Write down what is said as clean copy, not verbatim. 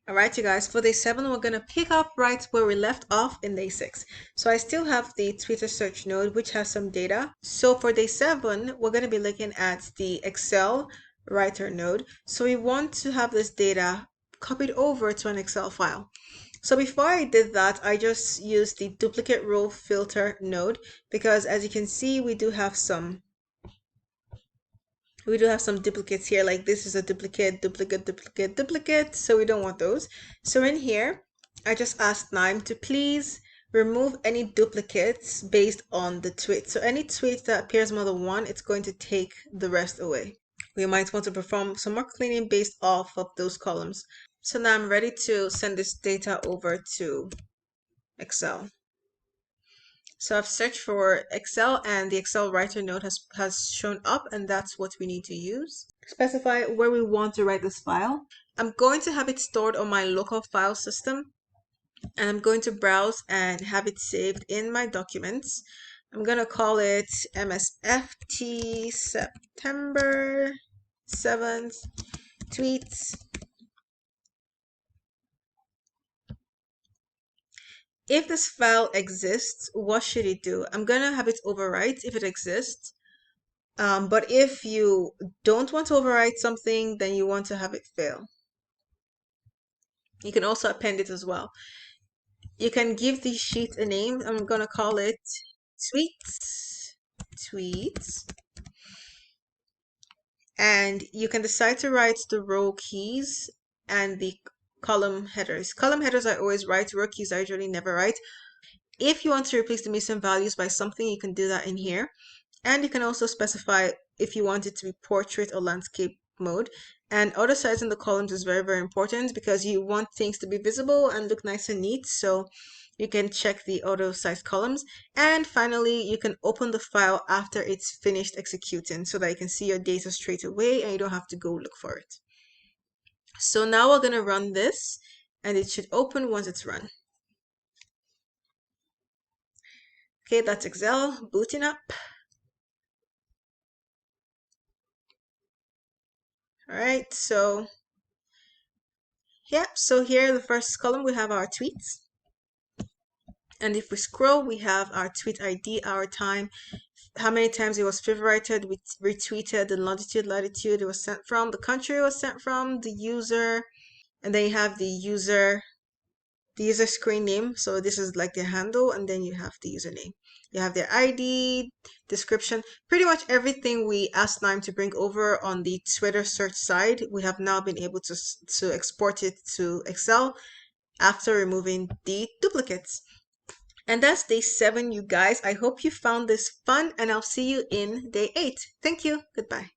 All right, you guys, for day 7, we're going to pick up right where we left off in day 6. So I still have the Twitter search node, which has some data. So for day 7, we're going to be looking at the Excel writer node. So we want to have this data copied over to an Excel file. So before I did that, I just used the duplicate row filter node because as you can see, we do have some duplicates here. Like this is a duplicate, duplicate, so we don't want those. So in here, I just asked KNIME to please remove any duplicates based on the tweet. So any tweet that appears more than one, it's going to take the rest away. We might want to perform some more cleaning based off of those columns. So now I'm ready to send this data over to Excel. So I've searched for Excel and the Excel writer node has shown up, and that's what we need to use. Specify where we want to write this file. I'm going to have it stored on my local file system, and I'm going to browse and have it saved in my documents. I'm going to call it MSFT September 7th tweets. If this file exists, what should it do? I'm going to have it overwrite if it exists. But if you don't want to overwrite something, then you want to have it fail. You can also append it as well. You can give the sheet a name. I'm going to call it tweets. And you can decide to write the row keys and the column headers. Column headers I always write, row keys I usually never write. If you want to replace the missing values by something, you can do that in here. And you can also specify if you want it to be portrait or landscape mode. And auto sizing the columns is very, very important because you want things to be visible and look nice and neat. So you can check the auto size columns. And finally, you can open the file after it's finished executing so that you can see your data straight away and you don't have to go look for it. So now we're going to run this and it should open once it's run. Okay, that's Excel booting up. All right, so yeah, so here the first column we have our tweets. And if we scroll, we have our tweet ID, our time, how many times it was favorited, retweeted, the longitude, latitude it was sent from, the country it was sent from, the user, and then you have the user screen name. So this is like their handle, and then you have the username. You have their ID, description, pretty much everything we asked KNIME to bring over on the Twitter search side. We have now been able to export it to Excel after removing the duplicates. And that's day 7, you guys. I hope you found this fun, and I'll see you in day 8. Thank you. Goodbye.